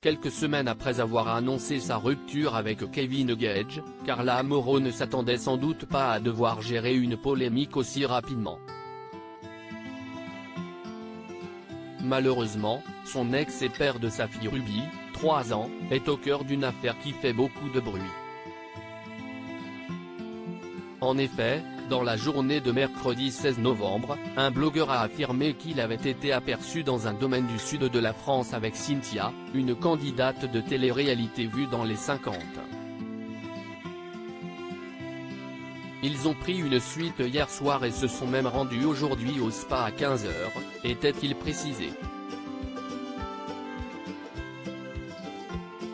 Quelques semaines après avoir annoncé sa rupture avec Kevin Gage, Carla Mauro ne s'attendait sans doute pas à devoir gérer une polémique aussi rapidement. Malheureusement, son ex et père de sa fille Ruby, 3 ans, est au cœur d'une affaire qui fait beaucoup de bruit. En effet, dans la journée de mercredi 16 novembre, un blogueur a affirmé qu'il avait été aperçu dans un domaine du sud de la France avec Cynthia, une candidate de télé-réalité vue dans les 50. Ils ont pris une suite hier soir et se sont même rendus aujourd'hui au spa à 15 h, était-il précisé.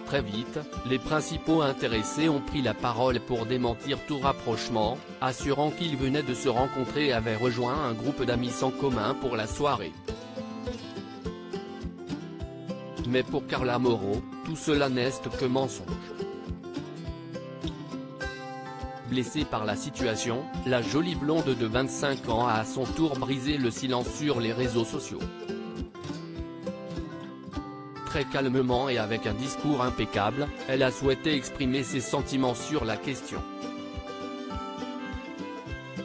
Très vite, les principaux intéressés ont pris la parole pour démentir tout rapprochement, assurant qu'ils venaient de se rencontrer et avaient rejoint un groupe d'amis sans commun pour la soirée. Mais pour Carla Mauro, tout cela n'est que mensonge. Blessée par la situation, la jolie blonde de 25 ans a à son tour brisé le silence sur les réseaux sociaux. Très calmement et avec un discours impeccable, elle a souhaité exprimer ses sentiments sur la question.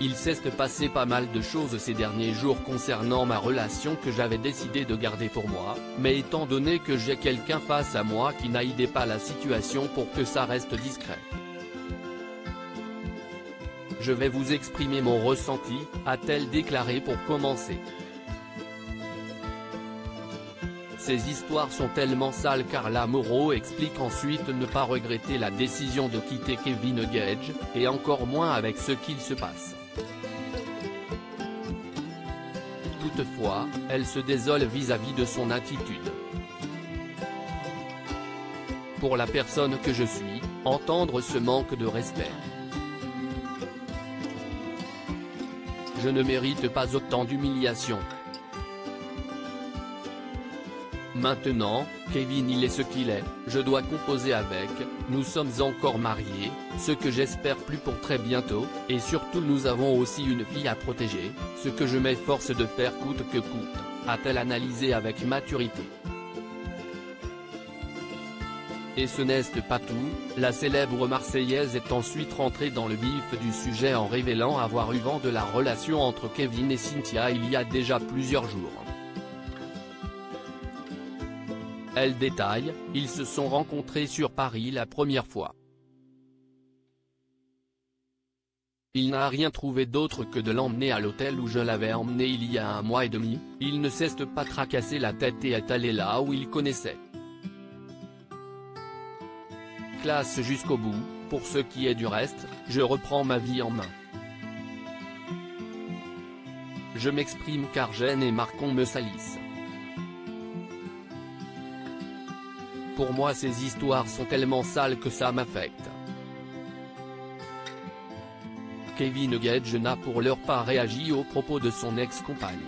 Il s'est passé pas mal de choses ces derniers jours concernant ma relation que j'avais décidé de garder pour moi, mais étant donné que j'ai quelqu'un face à moi qui n'aidait pas la situation pour que ça reste discret. Je vais vous exprimer mon ressenti, a-t-elle déclaré pour commencer. Ces histoires sont tellement sales. Carla Mauro explique ensuite ne pas regretter la décision de quitter Kevin Gage, et encore moins avec ce qu'il se passe. Toutefois, elle se désole vis-à-vis de son attitude. Pour la personne que je suis, entendre ce manque de respect. Je ne mérite pas autant d'humiliation. Maintenant, Kevin il est ce qu'il est, je dois composer avec, nous sommes encore mariés, ce que j'espère plus pour très bientôt, et surtout nous avons aussi une fille à protéger, ce que je m'efforce de faire coûte que coûte, a-t-elle analysé avec maturité. Et ce n'est pas tout, la célèbre Marseillaise est ensuite rentrée dans le vif du sujet en révélant avoir eu vent de la relation entre Kevin et Cynthia il y a déjà plusieurs jours. Elle détaille, ils se sont rencontrés sur Paris la première fois. Il n'a rien trouvé d'autre que de l'emmener à l'hôtel où je l'avais emmené il y a 1 mois et demi, il ne s'est pas tracassé la tête et est allé là où il connaissait. Classe jusqu'au bout, pour ce qui est du reste, je reprends ma vie en main. Je m'exprime car Jeanne et Marcon me salissent. Pour moi ces histoires sont tellement sales que ça m'affecte. Kevin Gage n'a pour l'heure pas réagi aux propos de son ex-compagne.